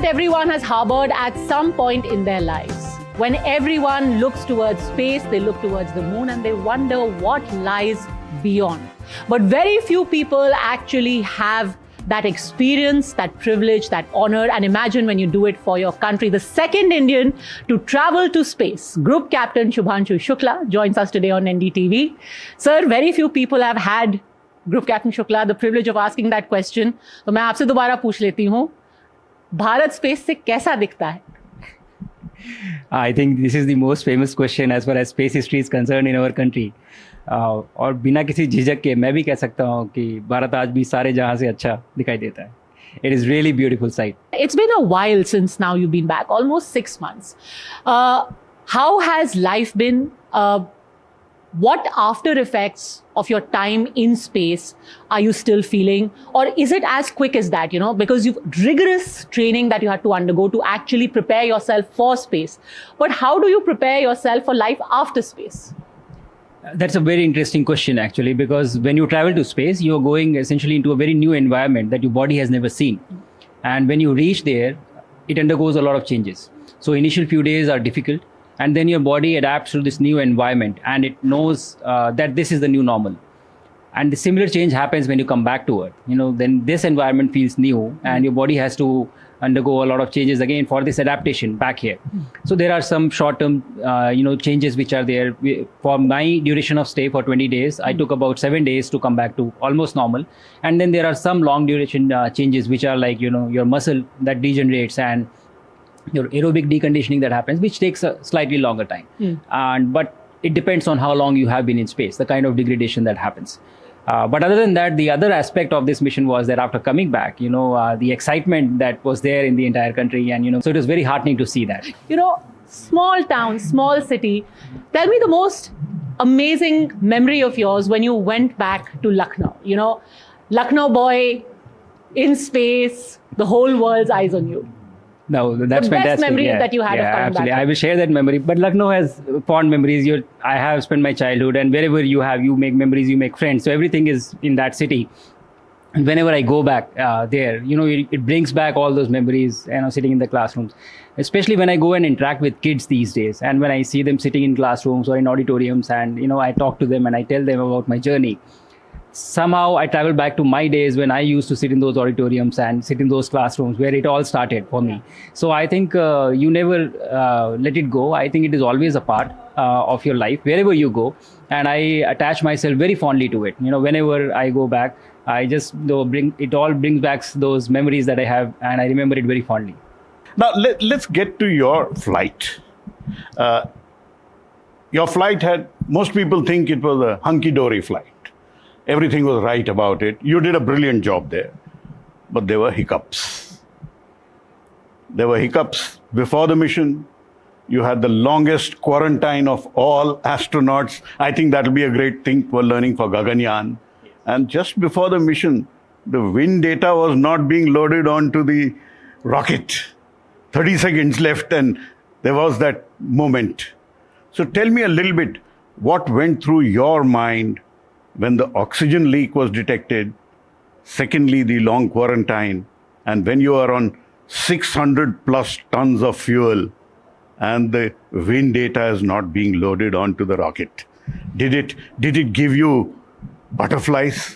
everyone has harbored at some point in their lives. When everyone looks towards space, they look towards the moon and they wonder what lies beyond. But very few people actually have that experience, that privilege, that honor, and imagine when you do it for your country. The second Indian to travel to space, Group Captain Shubhanshu Shukla, joins us today on NDTV. Sir, very few people have had Group Captain Shukla the privilege of asking that question. तो मैं आपसे दोबारा पूछ लेती हूँ, Bharat space से कैसा दिखता है? I think this is the most famous question as far as space history is concerned in our country. और बिना किसी झिझक के मैं भी कह सकता हूँ कि भारत आज भी सारे जहाँ से अच्छा दिखाई देता है. It is really beautiful sight. It's been a while since now you've been back, almost 6 months. How has life been? What after effects of your time in space are you still feeling? Or is it as quick as that, you know, because you've rigorous training that you had to undergo to actually prepare yourself for space. But how do you prepare yourself for life after space? That's a very interesting question actually, because when you travel to space, you're going essentially into a very new environment that your body has never seen. And when you reach there, it undergoes a lot of changes. So initial few days are difficult. And then your body adapts to this new environment and it knows that this is the new normal. And the similar change happens when you come back to Earth. You know, then this environment feels new and your body has to undergo a lot of changes again for this adaptation back here. So there are some short-term, changes which are there. For my duration of stay for 20 days, I took about 7 days to come back to almost normal. And then there are some long duration changes which are like, your muscle that degenerates and your aerobic deconditioning that happens, which takes a slightly longer time. But it depends on how long you have been in space, the kind of degradation that happens. But other than that, the other aspect of this mission was that after coming back, the excitement that was there in the entire country. And, so it was very heartening to see that. Small town, small city. Tell me the most amazing memory of yours when you went back to Lucknow. Lucknow boy in space, the whole world's eyes on you. No, that's the best fantastic. memory that you had of coming absolutely. back. I will share that memory. But Lucknow has fond memories. I have spent my childhood, and wherever you make memories, you make friends. So everything is in that city. And whenever I go back there, it brings back all those memories, sitting in the classrooms. Especially when I go and interact with kids these days. And when I see them sitting in classrooms or in auditoriums and, I talk to them and I tell them about my journey. Somehow I travel back to my days when I used to sit in those auditoriums and sit in those classrooms where it all started for me. So I think you never let it go. I think it is always a part of your life, wherever you go. And I attach myself very fondly to it. Whenever I go back, I just brings back those memories that I have and I remember it very fondly. Now, let's get to your flight. Your flight most people think it was a hunky-dory flight. Everything was right about it. You did a brilliant job there. But there were hiccups. There were hiccups before the mission. You had the longest quarantine of all astronauts. I think that will be a great thing for learning for Gaganyaan. And just before the mission, the wind data was not being loaded onto the rocket. 30 seconds left and there was that moment. So tell me a little bit, what went through your mind when the oxygen leak was detected, secondly, the long quarantine, and when you are on 600 plus tons of fuel and the wind data is not being loaded onto the rocket. Did it give you butterflies?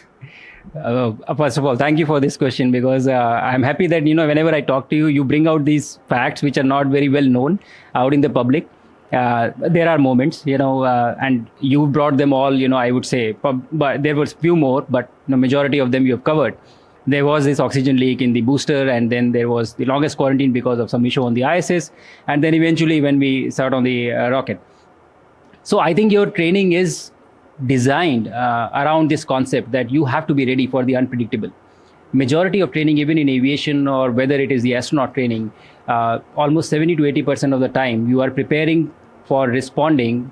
First of all, thank you for this question because I'm happy that, whenever I talk to you, you bring out these facts which are not very well known out in the public. There are moments, and you brought them all, I would say, but there was few more, but the majority of them you have covered. There was this oxygen leak in the booster, and then there was the longest quarantine because of some issue on the ISS, and then eventually when we start on the rocket. So I think your training is designed around this concept that you have to be ready for the unpredictable. Majority of training, even in aviation or whether it is the astronaut training, almost 70 to 80% of the time, you are preparing for responding,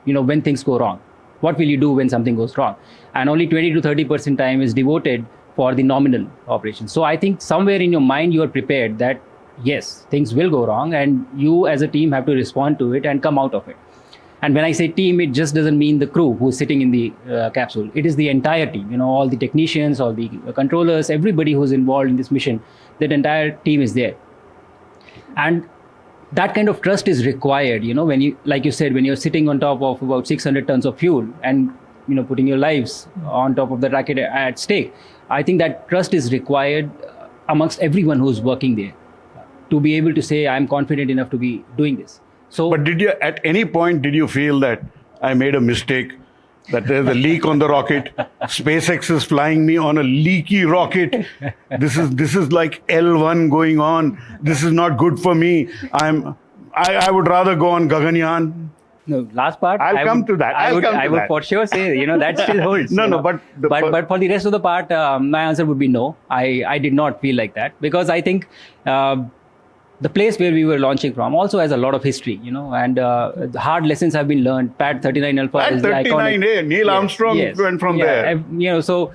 when things go wrong. What will you do when something goes wrong? And only 20 to 30% time is devoted for the nominal operations. So I think somewhere in your mind, you are prepared that, yes, things will go wrong and you as a team have to respond to it and come out of it. And when I say team, it just doesn't mean the crew who's sitting in the capsule. It is the entire team, all the technicians, all the controllers, everybody who's involved in this mission, that entire team is there. And that kind of trust is required, when you, like you said, when you're sitting on top of about 600 tons of fuel and, putting your lives on top of the racket at stake. I think that trust is required amongst everyone who's working there to be able to say, I'm confident enough to be doing this. So, But at any point, did you feel that I made a mistake? That there's a leak on the rocket. SpaceX is flying me on a leaky rocket. This is like L1 going on. This is not good for me. I would rather go on Gaganyaan. no, last part. I'll come to that. I would for sure say, that still holds. But for the rest of the part, my answer would be no. I did not feel like that, because I think the place where we were launching from also has a lot of history, and hard lessons have been learned. Pad 39 Alpha is the iconic. Neil Armstrong went from there. So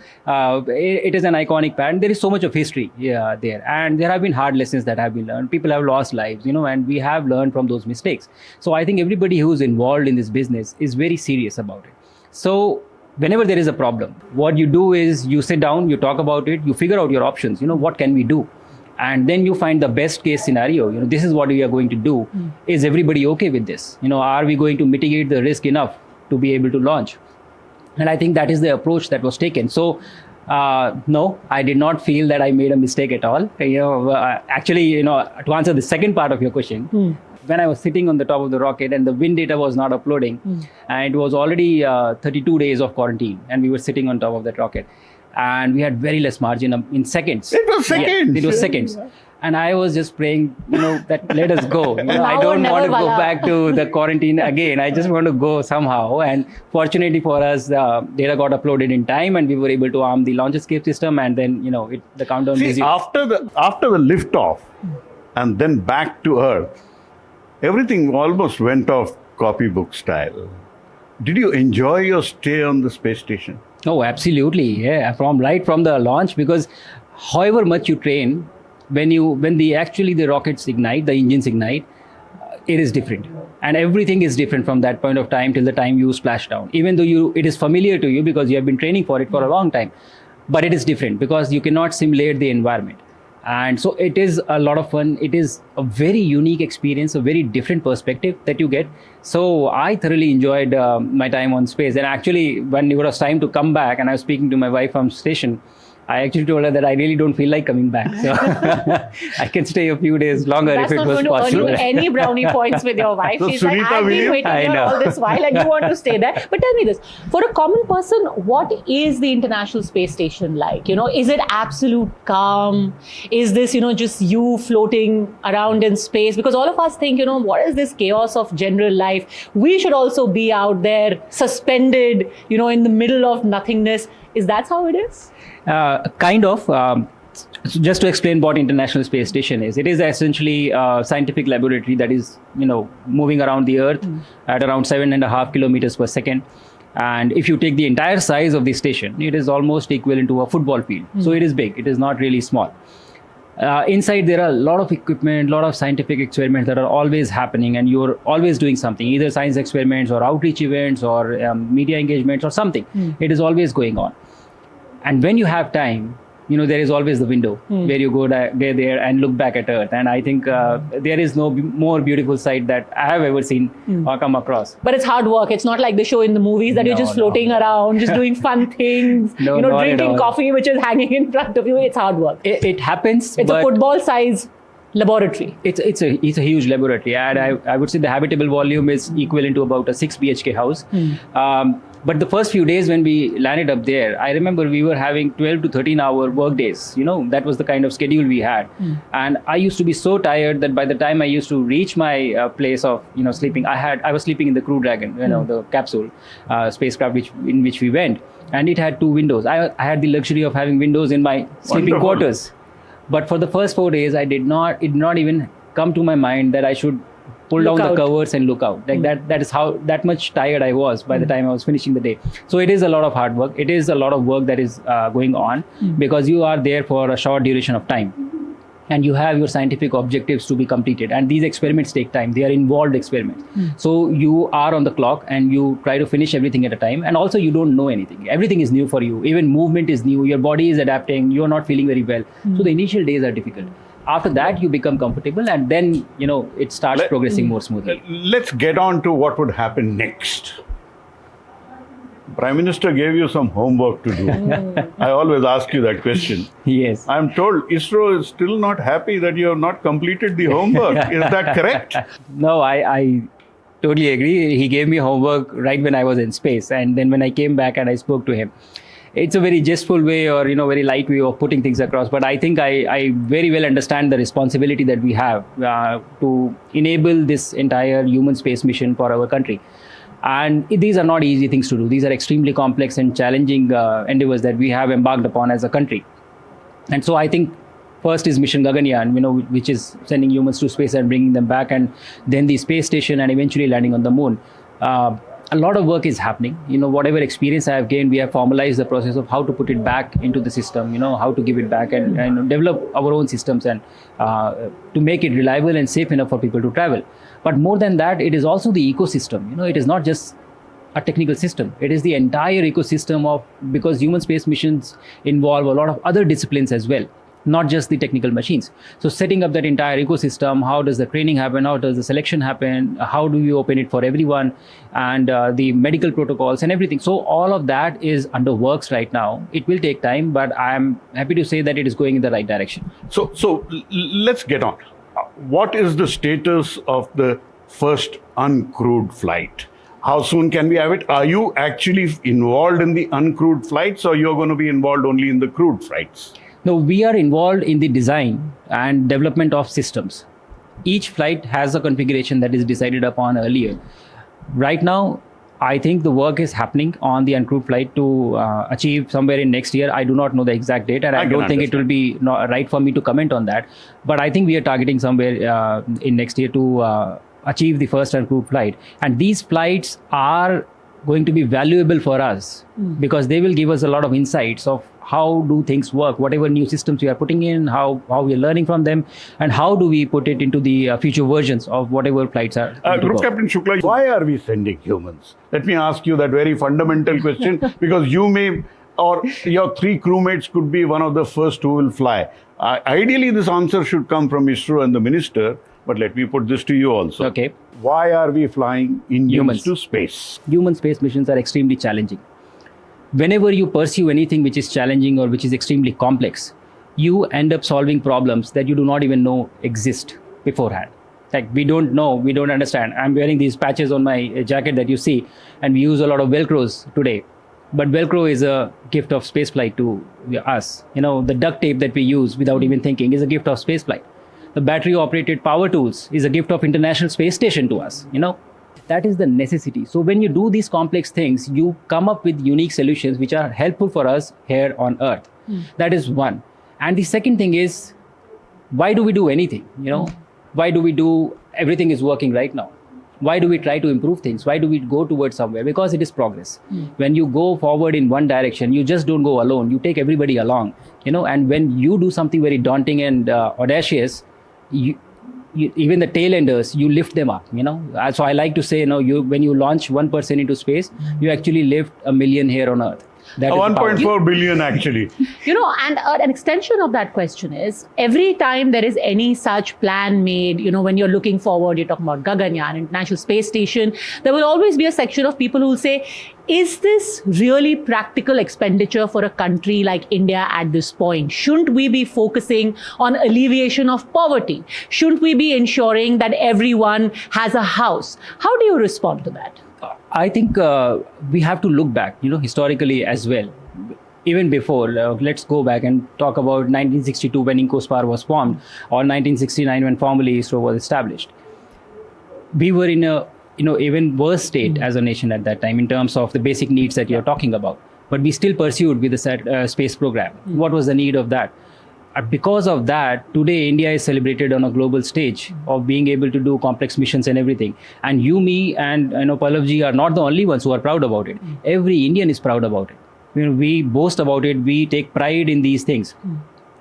it is an iconic pad. And there is so much of history there, and there have been hard lessons that have been learned. People have lost lives, and we have learned from those mistakes. So I think everybody who is involved in this business is very serious about it. So whenever there is a problem, what you do is you sit down, you talk about it, you figure out your options. What can we do? And then you find the best case scenario. This is what we are going to do. Is everybody okay with this? Are we going to mitigate the risk enough to be able to launch? And I think that is the approach that was taken. So no, I did not feel that I made a mistake at all. Actually, to answer the second part of your question, when I was sitting on the top of the rocket and the wind data was not uploading, and it was already 32 days of quarantine, and we were sitting on top of that rocket. And we had very less margin in seconds. It was seconds. It was seconds. And I was just praying, that let us go. I don't want to go back to the quarantine again. I just want to go somehow. And fortunately for us, data got uploaded in time, and we were able to arm the launch escape system. And then, the countdown. See, after the liftoff, and then back to Earth, everything almost went off copybook style. Did you enjoy your stay on the space station? Oh, absolutely. Yeah, right from the launch, because however much you train, when the rockets ignite, the engines ignite, it is different. And everything is different from that point of time till the time you splash down. Even though it is familiar to you because you have been training for it for a long time, but it is different because you cannot simulate the environment. And so it is a lot of fun. It is a very unique experience, a very different perspective that you get. So I thoroughly enjoyed my time on space. And actually, when it was time to come back, and I was speaking to my wife from station, I actually told her that I really don't feel like coming back. So I can stay a few days longer if it was possible. That's not going to earn you any brownie points with your wife. So She's like, I've been waiting here all this while and you want to stay there. But tell me this, for a common person, what is the International Space Station like? Is it absolute calm? Is this, just you floating around in space? Because all of us think, what is this chaos of general life? We should also be out there suspended, in the middle of nothingness. Is that how it is? Kind of. So just to explain what International Space Station is, it is essentially a scientific laboratory that is, moving around the Earth at around 7.5 kilometers per second. And if you take the entire size of the station, it is almost equivalent to a football field. So it is big. It is not really small. Inside, there are a lot of equipment, a lot of scientific experiments that are always happening, and you're always doing something, either science experiments or outreach events or media engagements or something. It is always going on. And when you have time, there is always the window where you go there and look back at Earth. And I think there is no more beautiful sight that I have ever seen or come across. But it's hard work. It's not like the show in the movies that you're just floating around, just doing fun things, drinking coffee, which is hanging in front of you. It's hard work. It happens. It's a football size laboratory. It's a huge laboratory. And I would say the habitable volume is equivalent to about a 6 BHK house. But the first few days when we landed up there, I remember we were having 12 to 13 hour work days. That was the kind of schedule we had. And I used to be so tired that by the time I used to reach my place of, sleeping, I was sleeping in the Crew Dragon, the capsule spacecraft in which we went. And it had 2 windows. I had the luxury of having windows in my sleeping quarters. But for the first 4 days, it did not even come to my mind that I should pull down the covers and look out. Like that is how that much tired I was by the time I was finishing the day. So it is a lot of hard work. It is a lot of work that is going on because you are there for a short duration of time. And you have your scientific objectives to be completed. And these experiments take time. They are involved experiments. So you are on the clock and you try to finish everything at a time. And also you don't know anything. Everything is new for you. Even movement is new. Your body is adapting. You are not feeling very well. So the initial days are difficult. After that, you become comfortable, and then it starts progressing more smoothly. Let's get on to what would happen next. Prime Minister gave you some homework to do. I always ask you that question. Yes. I'm told ISRO is still not happy that you have not completed the homework. Is that correct? No, I totally agree. He gave me homework right when I was in space, and then when I came back and I spoke to him, it's a very jestful way or very light way of putting things across. But I think I very well understand the responsibility that we have to enable this entire human space mission for our country. And these are not easy things to do. These are extremely complex and challenging endeavors that we have embarked upon as a country. And so I think first is mission Gaganyaan, which is sending humans to space and bringing them back, and then the space station and eventually landing on the moon. A lot of work is happening. Whatever experience I have gained, we have formalized the process of how to put it back into the system, how to give it back and develop our own systems and to make it reliable and safe enough for people to travel. But more than that, it is also the ecosystem. It is not just a technical system. It is the entire ecosystem because human space missions involve a lot of other disciplines as well, not just the technical machines. So setting up that entire ecosystem, how does the training happen? How does the selection happen? How do we open it for everyone? And the medical protocols and everything. So all of that is under works right now. It will take time, but I'm happy to say that it is going in the right direction. So let's get on. What is the status of the first uncrewed flight? How soon can we have it? Are you actually involved in the uncrewed flights, or you're going to be involved only in the crewed flights? No, we are involved in the design and development of systems. Each flight has a configuration that is decided upon earlier. Right now, I think the work is happening on the uncrewed flight to achieve somewhere in next year. I do not know the exact date, and I don't think it will be right for me to comment on that. But I think we are targeting somewhere in next year to achieve the first uncrewed flight. And these flights are going to be valuable for us because they will give us a lot of insights of how do things work, whatever new systems we are putting in, how we are learning from them, and how do we put it into the future versions of whatever flights are. Group Captain Shukla, why are we sending humans? Let me ask you that very fundamental question because you may, or your three crewmates could be one of the first who will fly. Ideally, this answer should come from ISRO and the minister, but let me put this to you also. Okay. Why are we flying Indians to space? Human space missions are extremely challenging. Whenever you pursue anything which is challenging or which is extremely complex, you end up solving problems that you do not even know exist beforehand. Like we don't know, we don't understand. I'm wearing these patches on my jacket that you see, and we use a lot of Velcros today. But Velcro is a gift of spaceflight to us. The duct tape that we use without even thinking is a gift of spaceflight. The battery operated power tools is a gift of International Space Station to us. That is the necessity. So when you do these complex things, you come up with unique solutions which are helpful for us here on Earth. That is one. And the second thing is, why do we do anything? Why do we do everything is working right now? Why do we try to improve things? Why do we go towards somewhere? Because it is progress. When you go forward in one direction, you just don't go alone. You take everybody along. And when you do something very daunting and audacious, even the tail enders, you lift them up, So I like to say, when you launch one person into space, you actually lift 1 million here on Earth. 1.4 billion actually. And an extension of that question is, every time there is any such plan made, when you're looking forward, you're talking about Gaganyaan, International Space Station, there will always be a section of people who will say, is this really practical expenditure for a country like India at this point? Shouldn't we be focusing on alleviation of poverty? Shouldn't we be ensuring that everyone has a house? How do you respond to that? I think we have to look back, historically as well. Even before, let's go back and talk about 1962 when INCOSPAR was formed, or 1969 when formally ISRO was established. We were in a even worse state as a nation at that time in terms of the basic needs that you're talking about. But we still pursued with the space program. What was the need of that? Because of that, today India is celebrated on a global stage of being able to do complex missions and everything. And you, me, and Pallavji are not the only ones who are proud about it. Every Indian is proud about it. We boast about it. We take pride in these things.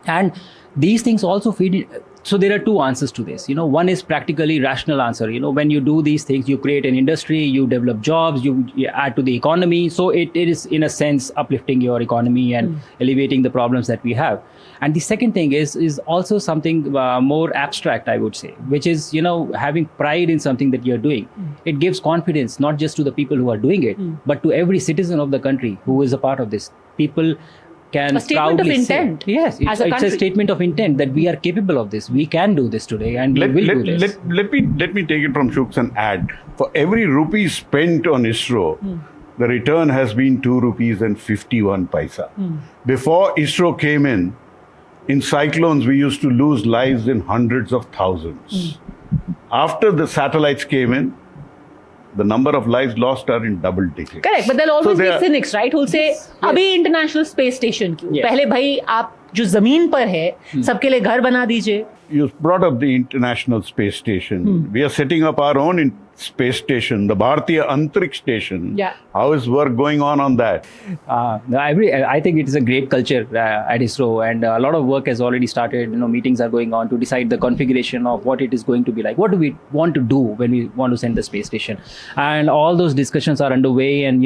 And these things also feed So there are two answers to this. One is practically rational answer. When you do these things, you create an industry, you develop jobs, you add to the economy. So it is in a sense uplifting your economy and alleviating the problems that we have. And the second thing is also something more abstract, I would say, which is, having pride in something that you're doing. It gives confidence, not just to the people who are doing it, but to every citizen of the country who is a part of this. People can a statement of proudly intent. Say, yes, it's a statement of intent that we are capable of this. We can do this today, and we will do this. Let me take it from Shuks and add. For every rupee spent on ISRO, the return has been 2 rupees and 51 paisa. Before ISRO came in cyclones, we used to lose lives in hundreds of thousands. After the satellites came in, the number of lives lost are in double digits. Correct, but there'll always be cynics, right? Who'll say, "Abhi international space station क्यों? पहले भाई आप जो जमीन पर है, सबके लिए घर बना दीजिए." You brought up the International Space Station. We are setting up our own space station, the Bharatiya Antariksh Station. Yeah. How is work going on that? I think it is a great culture at ISRO, and a lot of work has already started. Meetings are going on to decide the configuration of what it is going to be like. What do we want to do when we want to send the space station? And all those discussions are underway, and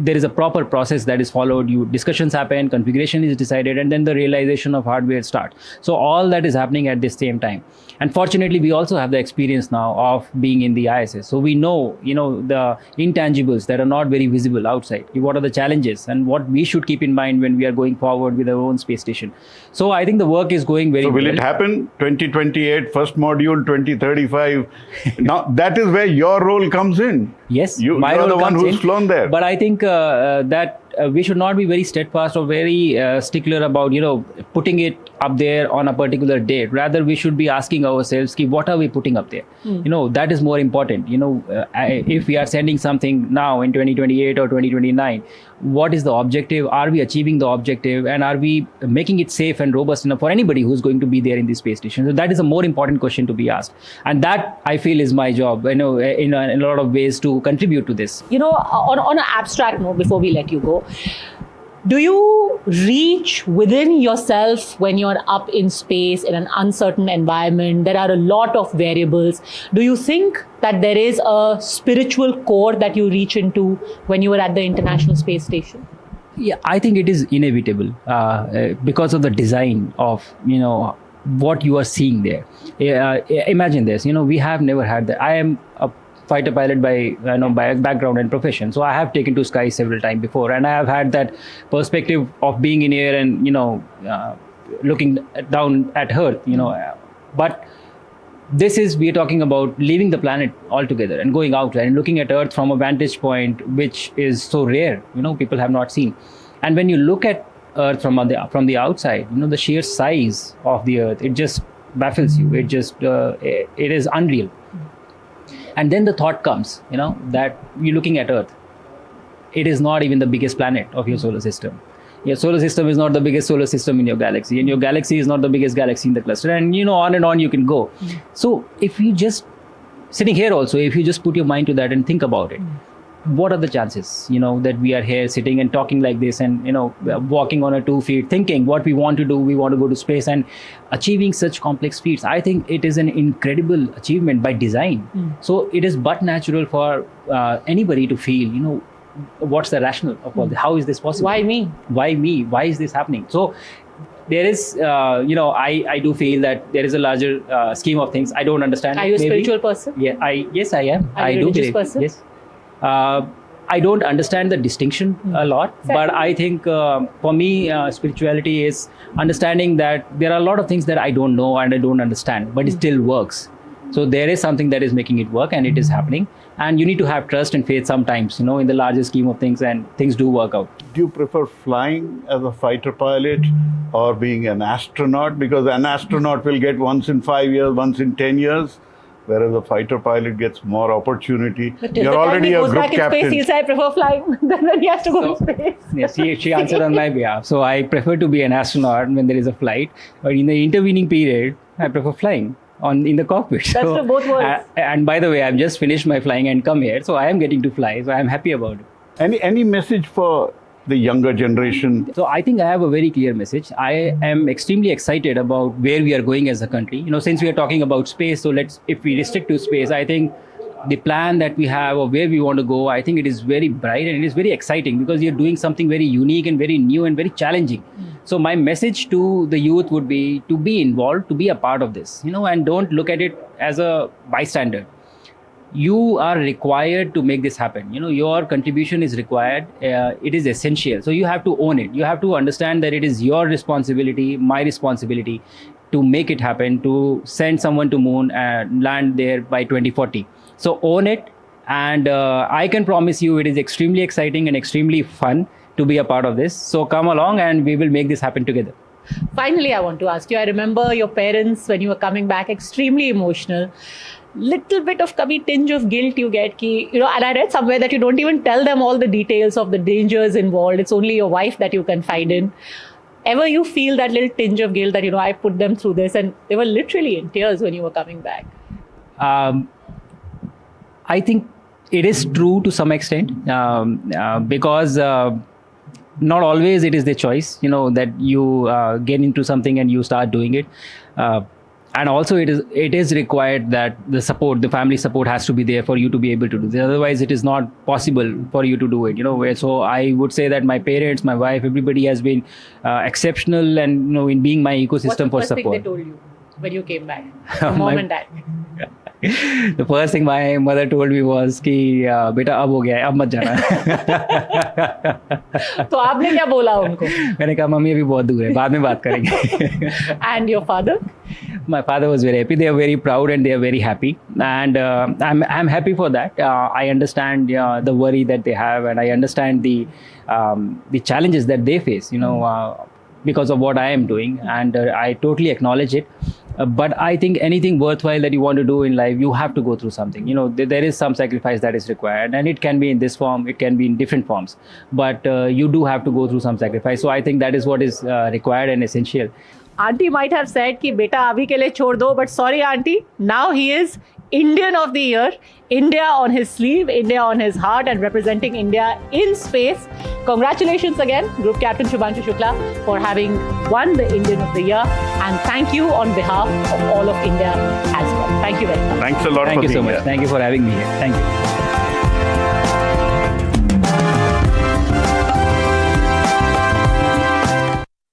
there is a proper process that is followed. Discussions happen, configuration is decided, and then the realization of hardware starts. So all that is happening at the same time. And fortunately, we also have the experience now of being in the ISS. So we know, the intangibles that are not very visible outside. What are the challenges and what we should keep in mind when we are going forward with our own space station. So I think the work is going very well. So will it happen? 2028, first module, 2035. Now that is where your role comes in. Yes, you're the one who's flown there. But I think that we should not be very steadfast or very stickler about putting it up there on a particular date. Rather, we should be asking ourselves, what are we putting up there? That is more important. If we are sending something now in 2028 or 2029, what is the objective? Are we achieving the objective? And are we making it safe and robust enough for anybody who's going to be there in the space station? So that is a more important question to be asked. And that, I feel, is my job, in a lot of ways to contribute to this. On an abstract note, before we let you go, do you reach within yourself when you're up in space in an uncertain environment? There are a lot of variables. Do you think that there is a spiritual core that you reach into when you were at the International Space Station? Yeah, I think it is inevitable because of the design of, what you are seeing there. Imagine this, we have never had that. I am a fighter pilot by background and profession. So I have taken to sky several times before, and I have had that perspective of being in air and, looking down at Earth, but we are talking about leaving the planet altogether and going out and looking at Earth from a vantage point, which is so rare, people have not seen. And when you look at Earth from the outside, the sheer size of the Earth, it just baffles you. It is unreal. And then the thought comes, that you're looking at Earth. It is not even the biggest planet of your solar system. Your solar system is not the biggest solar system in your galaxy, and your galaxy is not the biggest galaxy in the cluster. And, on and on you can go. So if you just, sitting here also, if you just put your mind to that and think about it, what are the chances, that we are here sitting and talking like this and, walking on our 2 feet, thinking what we want to do, we want to go to space and achieving such complex feats. I think it is an incredible achievement by design. So it is but natural for anybody to feel, what's the rationale of all this? How is this possible? Why me? Why me? Why is this happening? So there is, I do feel that there is a larger scheme of things. I don't understand. Are you a spiritual person? Yeah, yes, I am. Are you a religious person? Yes. I don't understand the distinction a lot, but I think for me, spirituality is understanding that there are a lot of things that I don't know and I don't understand, but it still works. So there is something that is making it work, and it is happening. And you need to have trust and faith sometimes, in the larger scheme of things, and things do work out. Do you prefer flying as a fighter pilot or being an astronaut? Because an astronaut will get once in 5 years, once in 10 years. Whereas a fighter pilot gets more opportunity. You're already a group captain. Space, he'll say, I prefer flying than when he has to go to space. Yes, she answered on my behalf. So I prefer to be an astronaut when there is a flight. But in the intervening period, I prefer flying in the cockpit. That's to both worlds. And by the way, I've just finished my flying and come here. So I am getting to fly. So I'm happy about it. Any message for the younger generation? So I think I have a very clear message. I am extremely excited about where we are going as a country. Since we are talking about space, so if we restrict to space, I think the plan that we have or where we want to go, I think it is very bright and it is very exciting because you're doing something very unique and very new and very challenging. So my message to the youth would be to be involved, to be a part of this, and don't look at it as a bystander. You are required to make this happen. Your contribution is required. It is essential. So you have to own it. You have to understand that it is your responsibility, my responsibility to make it happen, to send someone to moon and land there by 2040. So own it. And I can promise you it is extremely exciting and extremely fun to be a part of this. So come along and we will make this happen together. Finally, I want to ask you, I remember your parents when you were coming back, extremely emotional. Little bit of tinge of guilt you get, and I read somewhere that you don't even tell them all the details of the dangers involved. It's only your wife that you confide in. Ever you feel that little tinge of guilt that, I put them through this, and they were literally in tears when you were coming back? I think it is true to some extent because not always it is the choice, that you get into something and you start doing it. And also it is required that the family support has to be there for you to be able to do this. Otherwise, it is not possible for you to do it. So I would say that my parents, my wife, everybody has been exceptional and in being my ecosystem for support. What's the first thing they told you when you came back? Mom and dad. The first thing my mother told me was कि बेटा अब हो गया है, अब मत जाना. तो आपने क्या बोला उनको? मैंने कहा मम्मी अभी बहुत दूर है, बाद में बात करेंगे. And your father? My father was very happy. They are very proud and they are very happy, and I'm happy for that. I understand the worry that they have, and I understand the challenges that they face. Because of what I am doing, and I totally acknowledge it. But I think anything worthwhile that you want to do in life, you have to go through something. There is some sacrifice that is required, and it can be in this form, it can be in different forms. But you do have to go through some sacrifice. So I think that is what is required and essential. Auntie might have said कि बेटा अभी के लिए छोड़ दो, but sorry auntie, now he is Indian of the Year, India on his sleeve, India on his heart, and representing India in space. Congratulations again, Group Captain Shubhanshu Shukla, for having won the Indian of the Year, and thank you on behalf of all of India as well. Thank you very much. Thanks a lot. Thank for you so being much. here. Thank you for having me here. Thank you.